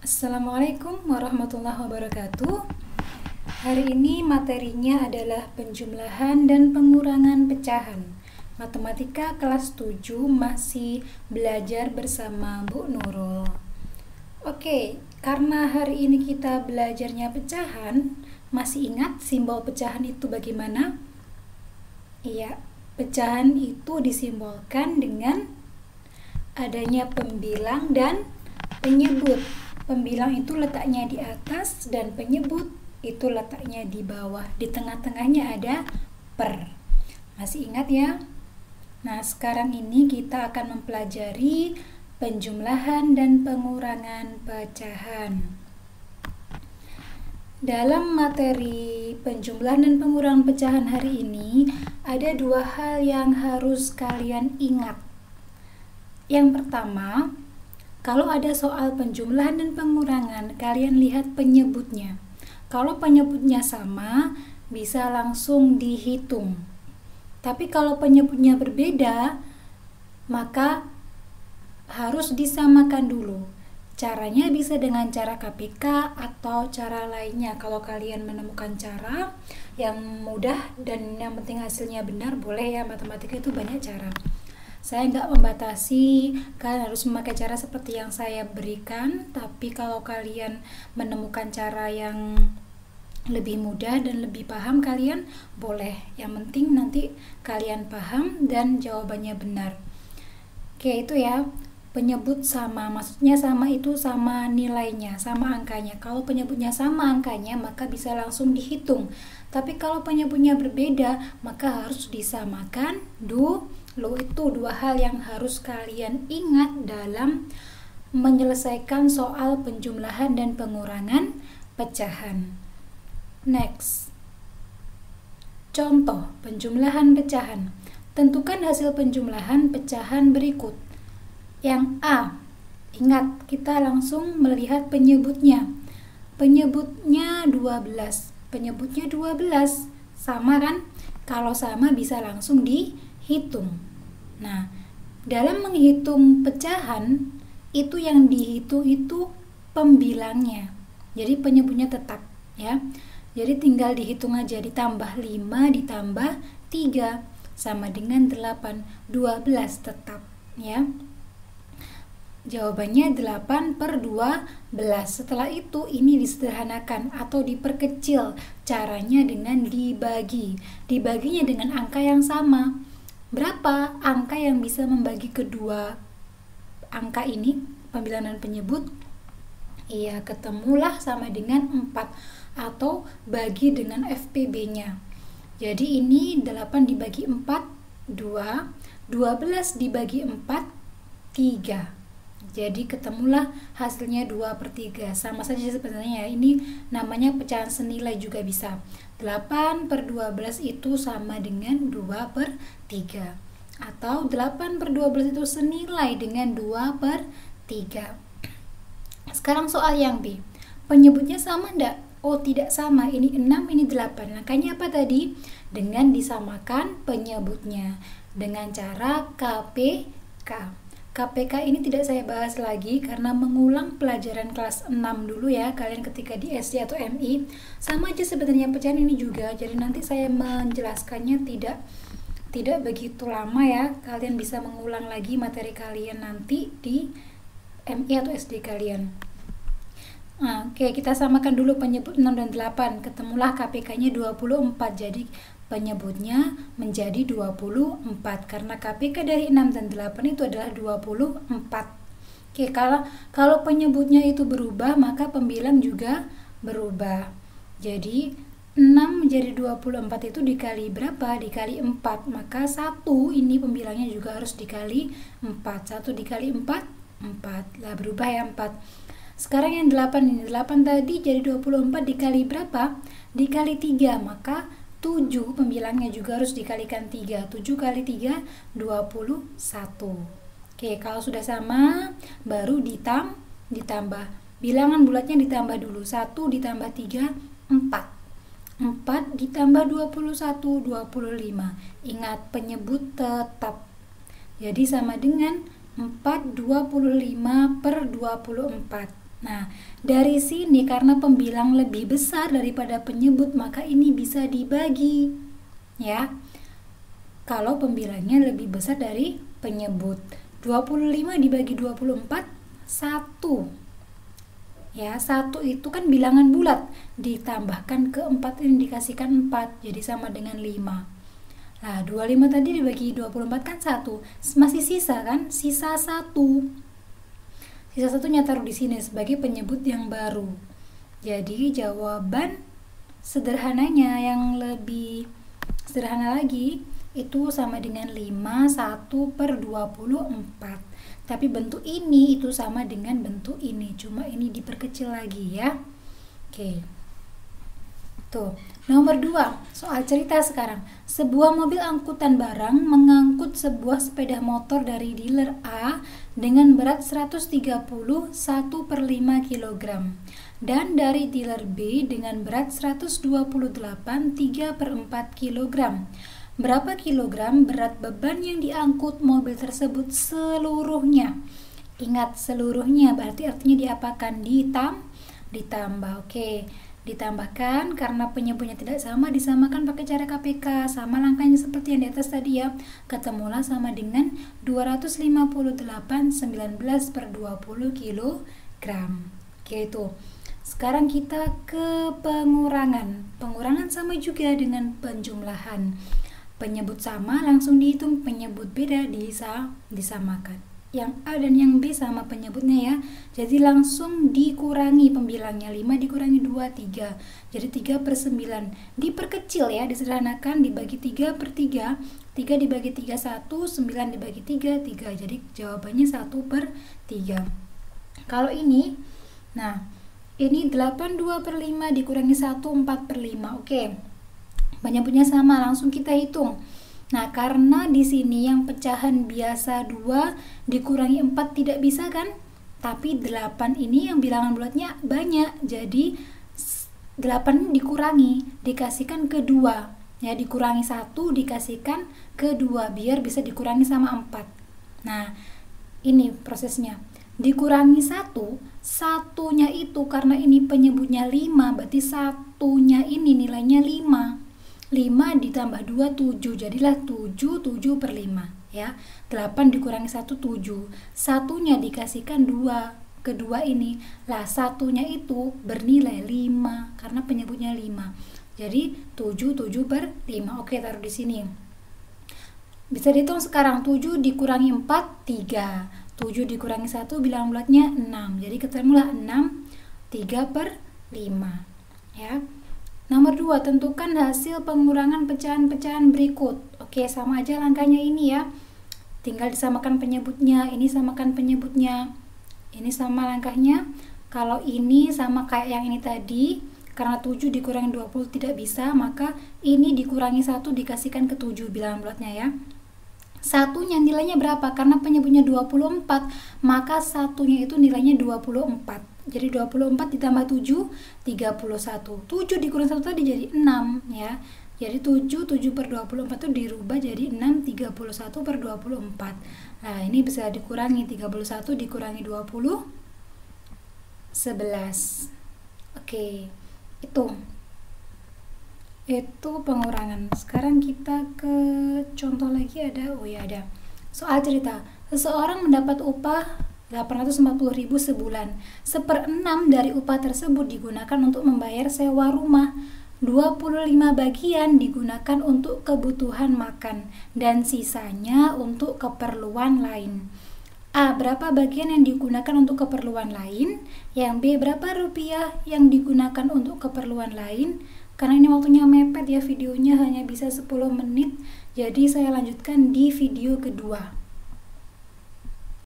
Assalamualaikum warahmatullahi wabarakatuh. Hari ini materinya adalah penjumlahan dan pengurangan pecahan. Matematika kelas 7 masih belajar bersama Bu Nurul. Oke, karena hari ini kita belajarnya pecahan, masih ingat simbol pecahan itu bagaimana? Iya, pecahan itu disimbolkan dengan adanya pembilang dan penyebut. Pembilang itu letaknya di atas dan penyebut itu letaknya di bawah. Di tengah-tengahnya ada per. Masih ingat ya? Nah, sekarang ini kita akan mempelajari penjumlahan dan pengurangan pecahan. Dalam materi penjumlahan dan pengurangan pecahan hari ini, ada dua hal yang harus kalian ingat. Yang pertama, kalau ada soal penjumlahan dan pengurangan, kalian lihat penyebutnya. Kalau penyebutnya sama, bisa langsung dihitung. Tapi kalau penyebutnya berbeda, maka harus disamakan dulu. Caranya bisa dengan cara KPK atau cara lainnya. Kalau kalian menemukan cara yang mudah dan yang penting hasilnya benar, boleh ya, matematika itu banyak cara. Saya nggak membatasi kalian harus memakai cara seperti yang saya berikan, tapi kalau kalian menemukan cara yang lebih mudah dan lebih paham, kalian boleh. Yang penting nanti kalian paham dan jawabannya benar. Oke, itu ya. Penyebut sama, maksudnya sama itu sama nilainya, sama angkanya. Kalau penyebutnya sama angkanya, maka bisa langsung dihitung. Tapi kalau penyebutnya berbeda, maka harus disamakan dulu. Itu dua hal yang harus kalian ingat dalam menyelesaikan soal penjumlahan dan pengurangan pecahan. Next. Contoh penjumlahan pecahan. Tentukan hasil penjumlahan pecahan berikut. Yang A, ingat kita langsung melihat penyebutnya. Penyebutnya 12. Penyebutnya 12. Sama kan? Kalau sama bisa langsung dihitung. Nah, dalam menghitung pecahan, itu yang dihitung itu pembilangnya. Jadi penyebutnya tetap ya. Jadi tinggal dihitung aja, ditambah 5 ditambah 3 sama dengan 8. 12 tetap ya. Jawabannya 8/12. Setelah itu ini disederhanakan atau diperkecil. Caranya dengan dibagi. Dibaginya dengan angka yang sama. Berapa angka yang bisa membagi kedua angka ini, pembilang dan penyebut? Iya, ketemulah sama dengan 4 atau bagi dengan FPB-nya. Jadi ini 8 dibagi 4, 2, 12 dibagi 4, 3. Jadi ketemulah hasilnya 2/3. Sama saja sebenarnya ya. Ini namanya pecahan senilai juga bisa. 8/12 itu sama dengan 2/3. Atau 8/12 itu senilai dengan 2/3. Sekarang soal yang B. Penyebutnya sama enggak? Oh, tidak sama. Ini 6, ini 8. Makanya apa tadi? Dengan disamakan penyebutnya. Dengan cara KPK. KPK ini tidak saya bahas lagi karena mengulang pelajaran kelas 6 dulu ya kalian ketika di SD atau MI. Sama aja sebenarnya pecahan ini juga. Jadi nanti saya menjelaskannya tidak begitu lama ya. Kalian bisa mengulang lagi materi kalian nanti di MI atau SD kalian. Nah, oke, kita samakan dulu penyebut 6 dan 8. Ketemulah KPK-nya 24. Jadi penyebutnya menjadi 24 karena KPK dari 6 dan 8 itu adalah 24. Oke, kalau penyebutnya itu berubah, maka pembilang juga berubah. Jadi 6 menjadi 24 itu dikali berapa? Dikali 4. Maka 1 ini pembilangnya juga harus dikali 4. 1 dikali 4, 4. Lah berubah ya 4. Sekarang yang 8 ini, 8 tadi jadi 24 dikali berapa? Dikali 3, maka 7 pembilangnya juga harus dikalikan 3. 7 kali 3, 21. Oke, kalau sudah sama, baru ditambah. Bilangan bulatnya ditambah dulu. 1 ditambah 3, 4. 4 ditambah 21, 25. Ingat, penyebut tetap. Jadi sama dengan 4/25/24. Nah, dari sini karena pembilang lebih besar daripada penyebut, maka ini bisa dibagi. Ya. Kalau pembilangnya lebih besar dari penyebut. 25 dibagi 24, 1. Ya, 1 itu kan bilangan bulat. Ditambahkan ke 4 ini dikasihkan 4. Jadi sama dengan 5. Nah, 25 tadi dibagi 24 kan 1. Masih sisa kan? Sisa 1. Sisa satunya taruh di sini sebagai penyebut yang baru. Jadi jawaban sederhananya yang lebih sederhana lagi itu sama dengan 5 1/24. Tapi bentuk ini itu sama dengan bentuk ini, cuma ini diperkecil lagi ya. Oke. Tuh, nomor 2, soal cerita sekarang. Sebuah mobil angkutan barang mengangkut sebuah sepeda motor dari dealer A dengan berat 130 1/5 kg dan dari dealer B dengan berat 128 3/4 kg. Berapa kilogram berat beban yang diangkut mobil tersebut seluruhnya? Ingat, seluruhnya berarti artinya diapakan? Ditambah. Oke. Ditambahkan karena penyebutnya tidak sama, disamakan pakai cara KPK. Sama langkahnya seperti yang di atas tadi ya. Ketemulah sama dengan 258 19/20 kg. Oke, itu. Sekarang kita ke pengurangan. Pengurangan sama juga dengan penjumlahan. Penyebut sama langsung dihitung, penyebut beda disamakan. Yang A dan yang B sama penyebutnya ya. Jadi langsung dikurangi pembilangnya. 5 dikurangi 2, 3. Jadi 3/9. Diperkecil ya, disederhanakan, dibagi 3/3. 3 dibagi 3, 1. 9 dibagi 3, 3. Jadi jawabannya 1/3. Kalau ini, nah ini 82/5 dikurangi 1, 4/5. Oke. Penyebutnya sama, langsung kita hitung. Nah, karena di sini yang pecahan biasa 2 dikurangi 4 tidak bisa kan? Tapi 8 ini yang bilangan bulatnya banyak. Jadi 8 dikurangi, dikasihkan ke 2. Ya, dikurangi 1 dikasihkan ke 2 biar bisa dikurangi sama 4. Nah, ini prosesnya. Dikurangi 1, satunya itu karena ini penyebutnya 5, berarti satunya ini nilainya 5. 5 ditambah 2, 7. Jadilah 7/5 ya. 8 dikurangi 1, 7. Satunya dikasihkan 2. Kedua ini. Lah, satunya itu bernilai 5 karena penyebutnya 5. Jadi 7/5. Oke, taruh di sini. Bisa dihitung sekarang. 7 dikurangi 4, 3. 7 dikurangi 1 bilangan bulatnya 6. Jadi ketemulah 6 3/5 ya. Nomor 2, tentukan hasil pengurangan pecahan-pecahan berikut. Oke, sama aja langkahnya ini ya. Tinggal disamakan penyebutnya, ini samakan penyebutnya. Ini sama langkahnya. Kalau ini sama kayak yang ini tadi, karena 7 dikurangi 20 tidak bisa, maka ini dikurangi 1 dikasihkan ke 7 bilangan bulatnya ya. Satunya nilainya berapa? Karena penyebutnya 24, maka satunya itu nilainya 24. Jadi 24 ditambah 7, 31. 7 dikurangi 1 tadi jadi 6 ya. Jadi 7/24 itu dirubah jadi 6 31/24. Nah, ini bisa dikurangi 31 dikurangi 20 11. Oke. Itu pengurangan. Sekarang kita ke contoh lagi ada. Soal cerita. Seseorang mendapat upah 840.000 sebulan. 1/6 dari upah tersebut digunakan untuk membayar sewa rumah. 25 bagian digunakan untuk kebutuhan makan dan sisanya untuk keperluan lain. A. Berapa bagian yang digunakan untuk keperluan lain? Yang B. Berapa rupiah yang digunakan untuk keperluan lain? Karena ini waktunya mepet ya, videonya hanya bisa 10 menit. Jadi saya lanjutkan di video kedua.